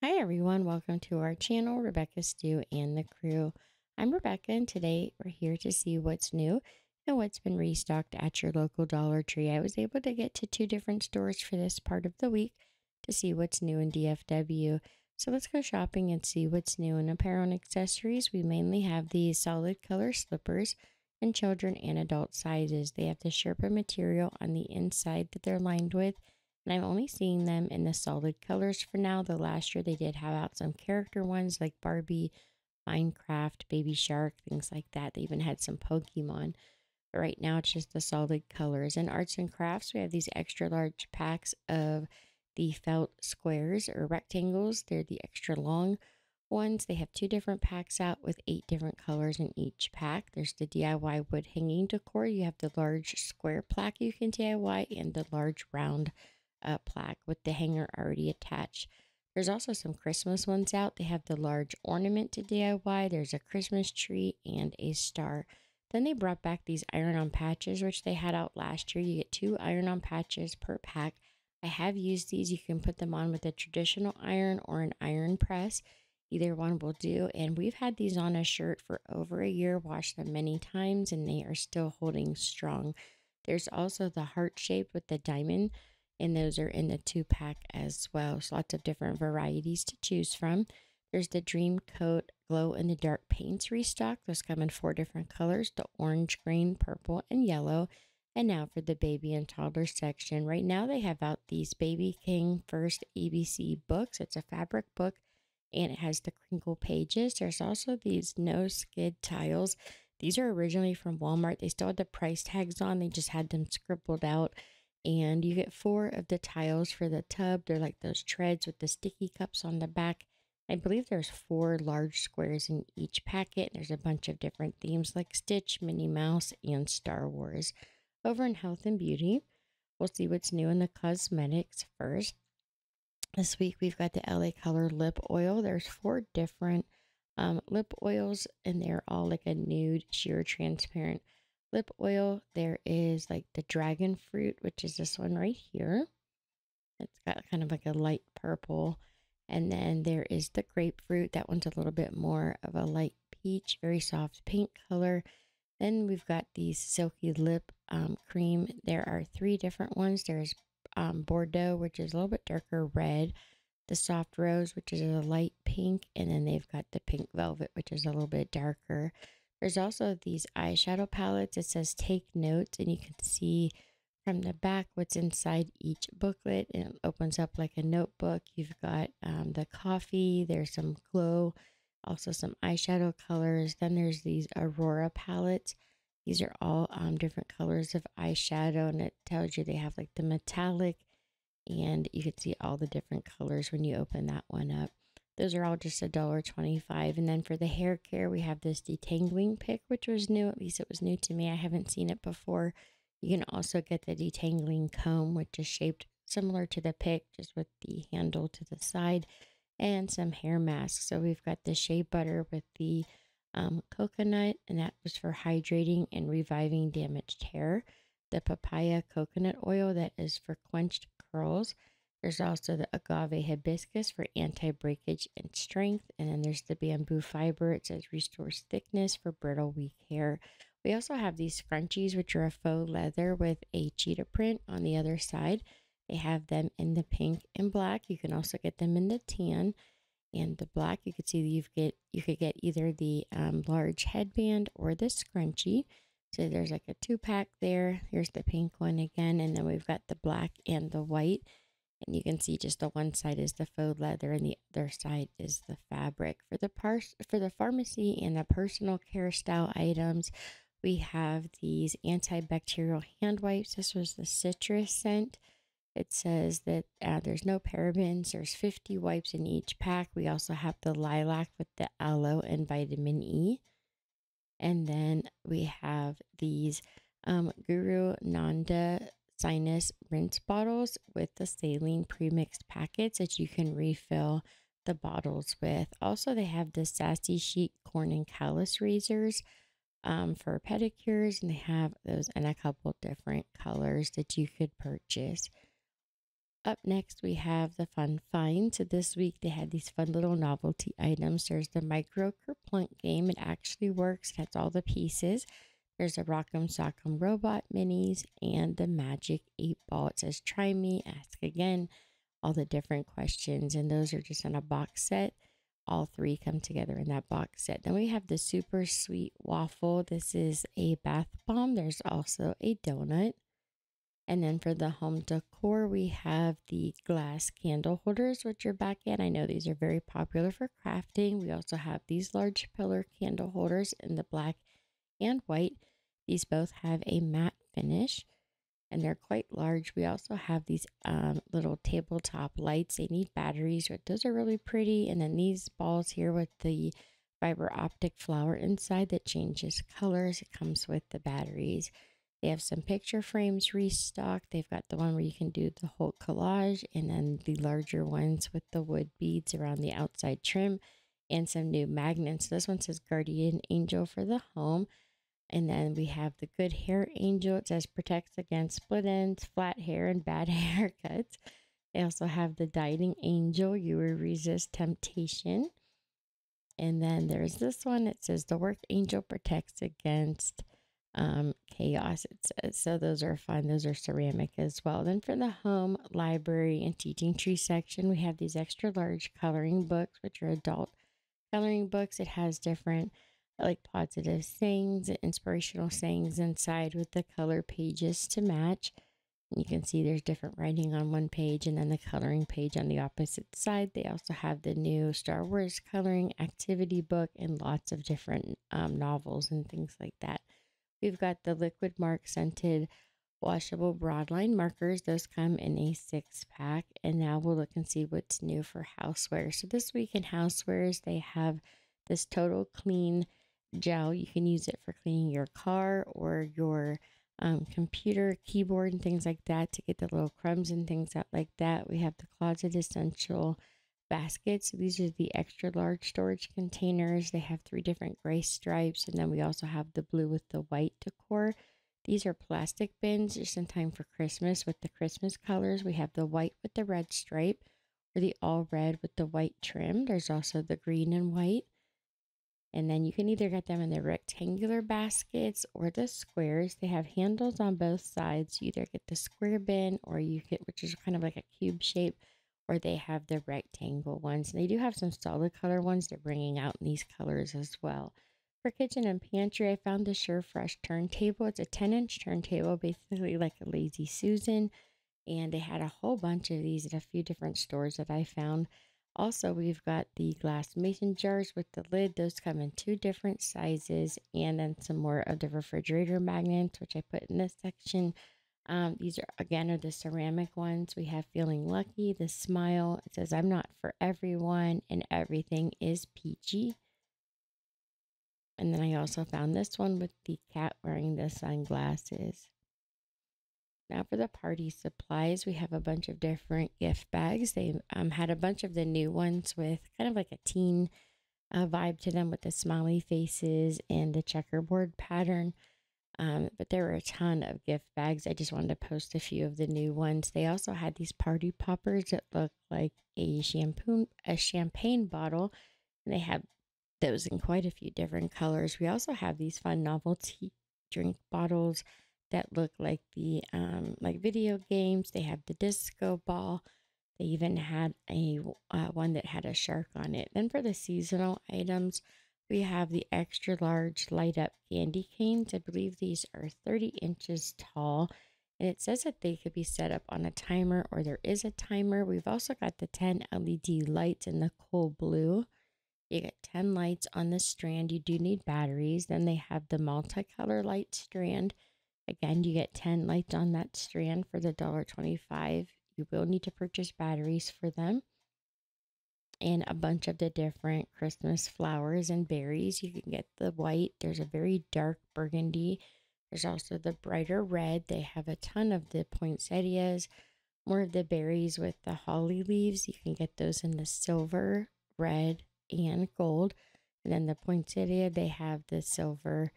Hi everyone, welcome to our channel, Rebecca Stew and the crew. I'm Rebecca and today we're here to see what's new and what's been restocked at your local Dollar Tree. I was able to get to two different stores for this part of the week to see what's new in DFW. So let's go shopping and see what's new in apparel and accessories. We mainly have these solid color slippers in children and adult sizes. They have the Sherpa material on the inside that they're lined with, and I'm only seeing them in the solid colors for now. The last year they did have out some character ones like Barbie, Minecraft, Baby Shark, things like that. They even had some Pokemon. But right now it's just the solid colors. In arts and crafts, we have these extra large packs of the felt squares or rectangles. They're the extra long ones. They have two different packs out with 8 different colors in each pack. There's the DIY wood hanging decor. You have the large square plaque you can DIY and the large round plaque with the hanger already attached. There's also some Christmas ones out. They have the large ornament to DIY. There's a Christmas tree and a star. Then they brought back these iron-on patches, which they had out last year. You get 2 iron-on patches per pack. I have used these. You can put them on with a traditional iron or an iron press. Either one will do. And we've had these on a shirt for over a year, washed them many times, and they are still holding strong. There's also the heart shape with the diamond, and those are in the 2-pack as well. So lots of different varieties to choose from. There's the Dream Coat Glow in the Dark paints restock. Those come in 4 different colors: the orange, green, purple, and yellow. And now for the baby and toddler section. Right now they have out these Baby King First ABC books. It's a fabric book and it has the crinkle pages. There's also these no skid tiles. These are originally from Walmart. They still had the price tags on. They just had them scribbled out. And you get 4 of the tiles for the tub. They're like those treads with the sticky cups on the back. I believe there's 4 large squares in each packet. There's a bunch of different themes like Stitch, Minnie Mouse, and Star Wars. Over in health and beauty, we'll see what's new in the cosmetics first. This week we've got the LA Color lip oil. There's 4 different lip oils, and they're all like a nude sheer transparent lip oil. There is like the dragon fruit, which is this one right here. It's got kind of like a light purple. And then there is the grapefruit. That one's a little bit more of a light peach, very soft pink color. Then we've got these silky lip cream. There are 3 different ones. There's Bordeaux, which is a little bit darker red, the soft rose, which is a light pink, and then they've got the pink velvet, which is a little bit darker. There's also these eyeshadow palettes. It says take notes, and you can see from the back what's inside each booklet, and it opens up like a notebook. You've got the coffee, there's some glow, also some eyeshadow colors. Then there's these Aurora palettes. These are all different colors of eyeshadow, and it tells you they have like the metallic, and you can see all the different colors when you open that one up. Those are all just $1.25. And then for the hair care, we have this detangling pick, which was new. At least it was new to me. I haven't seen it before. You can also get the detangling comb, which is shaped similar to the pick, just with the handle to the side, and some hair masks. So we've got the shea butter with the coconut, and that was for hydrating and reviving damaged hair. The papaya coconut oil, that is for quenched curls. There's also the agave hibiscus for anti-breakage and strength. And then there's the bamboo fiber. It says restores thickness for brittle, weak hair. We also have these scrunchies, which are a faux leather with a cheetah print on the other side. They have them in the pink and black. You can also get them in the tan and the black. You could see you could get either the large headband or the scrunchie. So there's like a 2-pack there. Here's the pink one again, and then we've got the black and the white. And you can see just the one side is the faux leather and the other side is the fabric. For the pharmacy and the personal care style items, we have these antibacterial hand wipes. This was the citrus scent. It says that there's no parabens. There's 50 wipes in each pack. We also have the lilac with the aloe and vitamin E. And then we have these Guru Nanda sinus rinse bottles with the saline premixed packets that you can refill the bottles with. Also, they have the Sassy Chic corn and callus razors for pedicures, and they have those in a couple different colors that you could purchase. Up next, we have the fun find. So this week they had these fun little novelty items. There's the micro kerplunk game. It actually works. It has all the pieces. There's a Rock'em Sock'em Robot minis and the Magic 8 Ball. It says try me, ask again, all the different questions. And those are just in a box set. All three come together in that box set. Then we have the super sweet waffle. This is a bath bomb. There's also a donut. And then for the home decor, we have the glass candle holders, which are back in. I know these are very popular for crafting. We also have these large pillar candle holders in the black and white. These both have a matte finish and they're quite large. We also have these little tabletop lights. They need batteries, but those are really pretty. And then these balls here with the fiber optic flower inside that changes colors. It comes with the batteries. They have some picture frames restocked. They've got the one where you can do the whole collage, and then the larger ones with the wood beads around the outside trim and some new magnets. This one says Guardian Angel for the home. And then we have the Good Hair Angel. It says protects against split ends, flat hair, and bad haircuts. They also have the Dieting Angel. You will resist temptation. And then there's this one. It says the Work Angel protects against chaos, it says. So those are fun. Those are ceramic as well. Then for the home, library, and teaching tree section, we have these extra large coloring books, which are adult coloring books. It has different like positive sayings, inspirational sayings inside with the color pages to match. You can see there's different writing on one page and then the coloring page on the opposite side. They also have the new Star Wars coloring activity book and lots of different novels and things like that. We've got the Liquid Mark scented washable broadline markers. Those come in a 6-pack. And now we'll look and see what's new for houseware. So this week in housewares, they have this Total Clean gel. You can use it for cleaning your car or your computer, keyboard, and things like that to get the little crumbs and things out like that. We have the Closet Essential baskets. These are the extra large storage containers. They have 3 different gray stripes, and then we also have the blue with the white decor. These are plastic bins just in time for Christmas with the Christmas colors. We have the white with the red stripe or the all red with the white trim. There's also the green and white. And then you can either get them in the rectangular baskets or the squares. They have handles on both sides. You either get the square bin or you get, which is kind of like a cube shape, or they have the rectangle ones. And they do have some solid color ones they're bringing out in these colors as well. For kitchen and pantry, I found the Sure Fresh turntable. It's a 10-inch turntable, basically like a Lazy Susan. And they had a whole bunch of these at a few different stores that I found. Also, we've got the glass mason jars with the lid. Those come in 2 different sizes, and then some more of the refrigerator magnets, which I put in this section. These are the ceramic ones. We have Feeling Lucky, the smile. It says I'm not for everyone, and everything is peachy. And then I also found this one with the cat wearing the sunglasses. Now for the party supplies, we have a bunch of different gift bags. They had a bunch of the new ones with kind of like a teen vibe to them with the smiley faces and the checkerboard pattern. But there were a ton of gift bags. I just wanted to post a few of the new ones. They also had these party poppers that look like a champagne bottle. And they have those in quite a few different colors. We also have these fun novelty drink bottles that look like the like video games. They have the disco ball. They even had a one that had a shark on it. Then for the seasonal items, we have the extra large light up candy canes. I believe these are 30 inches tall. And it says that they could be set up on a timer or there is a timer. We've also got the 10 LED lights in the cool blue. You get 10 lights on the strand. You do need batteries. Then they have the multicolor light strand. Again, you get 10 lights on that strand for the $1.25. You will need to purchase batteries for them. And a bunch of the different Christmas flowers and berries. You can get the white. There's a very dark burgundy. There's also the brighter red. They have a ton of the poinsettias. More of the berries with the holly leaves. You can get those in the silver, red, and gold. And then the poinsettia, they have the silver,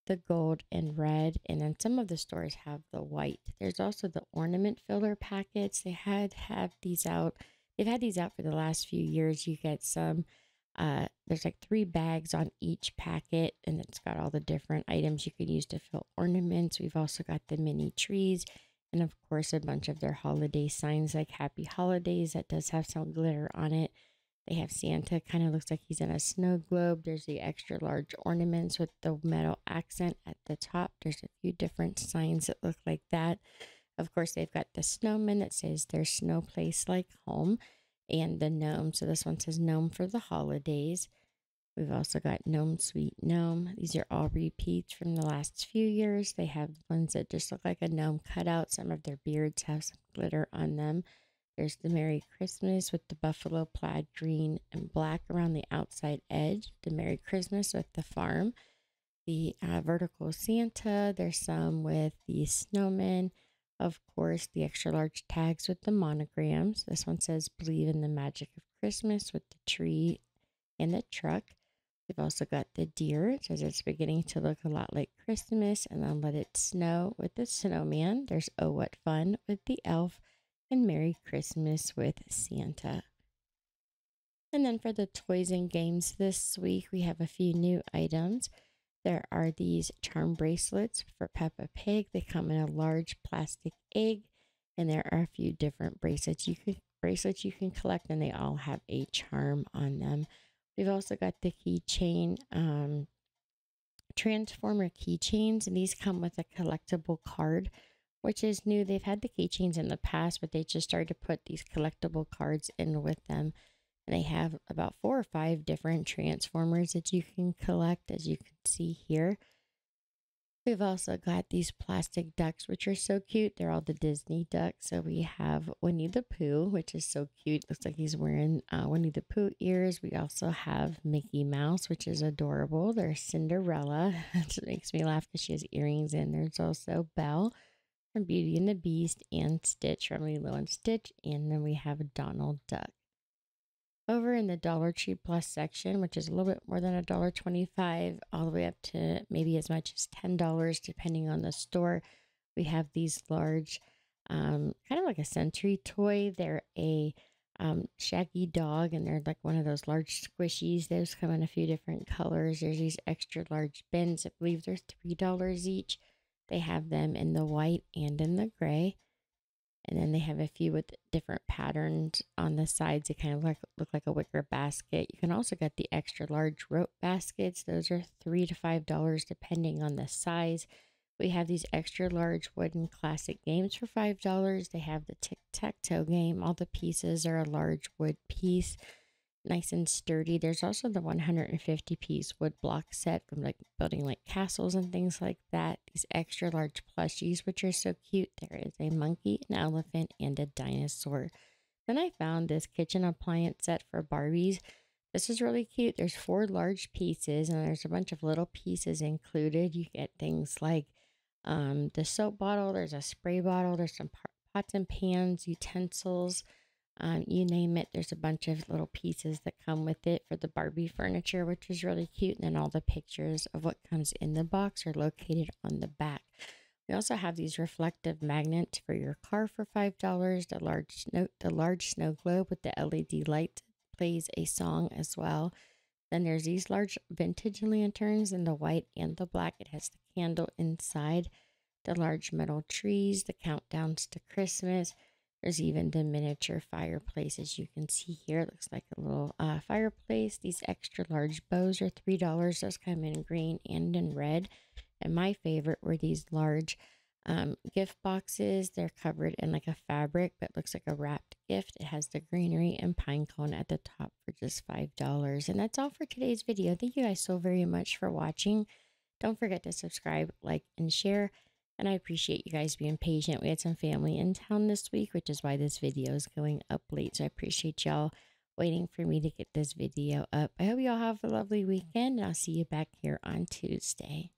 the gold and red, and then some of the stores have the white. There's also the ornament filler packets. They had these out. They've had these out for the last few years. You get some. There's like 3 bags on each packet, and it's got all the different items you could use to fill ornaments. We've also got the mini trees, and of course, a bunch of their holiday signs like Happy Holidays that does have some glitter on it. They have Santa, kind of looks like he's in a snow globe. There's the extra large ornaments with the metal accent at the top. There's a few different signs that look like that. Of course, they've got the snowman that says there's snow place like home, and the gnome. So this one says gnome for the holidays. We've also got Gnome Sweet Gnome. These are all repeats from the last few years. They have ones that just look like a gnome cutout. Some of their beards have some glitter on them. There's the Merry Christmas with the buffalo plaid green and black around the outside edge. The Merry Christmas with the farm. The vertical Santa. There's some with the snowman. Of course, the extra large tags with the monograms. This one says Believe in the Magic of Christmas with the tree and the truck. We've also got the deer. It says it's beginning to look a lot like Christmas, and then Let It Snow with the snowman. There's Oh What Fun with the elf, and Merry Christmas with Santa. And then for the toys and games this week, we have a few new items. There are these charm bracelets for Peppa Pig. They come in a large plastic egg, and there are a few different bracelets you can collect, and they all have a charm on them. We've also got the keychain transformer keychains, and these come with a collectible card, which is new. They've had the keychains in the past, but they just started to put these collectible cards in with them. And they have about 4 or 5 different transformers that you can collect, as you can see here. We've also got these plastic ducks, which are so cute. They're all the Disney ducks. So we have Winnie the Pooh, which is so cute. Looks like he's wearing Winnie the Pooh ears. We also have Mickey Mouse, which is adorable. There's Cinderella, which makes me laugh because she has earrings in. There's also Belle from Beauty and the Beast, and Stitch from Lilo and Stitch. And then we have Donald Duck. Over in the Dollar Tree Plus section, which is a little bit more than $1.25, all the way up to maybe as much as $10, depending on the store, we have these large, kind of like a Sentry toy. They're a shaggy dog, and they're like one of those large squishies. Those come in a few different colors. There's these extra large bins. I believe they're $3 each. They have them in the white and in the gray. And then they have a few with different patterns on the sides. They kind of look like a wicker basket. You can also get the extra large rope baskets. Those are $3 to $5 depending on the size. We have these extra large wooden classic games for $5. They have the tic-tac-toe game. All the pieces are a large wood piece, nice and sturdy. There's also the 150-piece wood block set from like building like castles and things like that. These extra large plushies, which are so cute. There is a monkey, an elephant, and a dinosaur. Then I found this kitchen appliance set for Barbies. This is really cute. There's 4 large pieces, and there's a bunch of little pieces included. You get things like the soap bottle. There's a spray bottle. There's some pots and pans, utensils. You name it, there's a bunch of little pieces that come with it for the Barbie furniture, which is really cute. And then all the pictures of what comes in the box are located on the back. We also have these reflective magnets for your car for $5. The large snow globe with the LED light plays a song as well. Then there's these large vintage lanterns in the white and the black. It has the candle inside. The large metal trees, the countdowns to Christmas. There's even the miniature fireplace, as you can see here. It looks like a little fireplace. These extra large bows are $3. Those come in green and in red. And my favorite were these large gift boxes. They're covered in like a fabric, but looks like a wrapped gift. It has the greenery and pine cone at the top for just $5. And that's all for today's video. Thank you guys so very much for watching. Don't forget to subscribe, like, and share. And I appreciate you guys being patient. We had some family in town this week, which is why this video is going up late. So I appreciate y'all waiting for me to get this video up. I hope y'all have a lovely weekend, and I'll see you back here on Tuesday.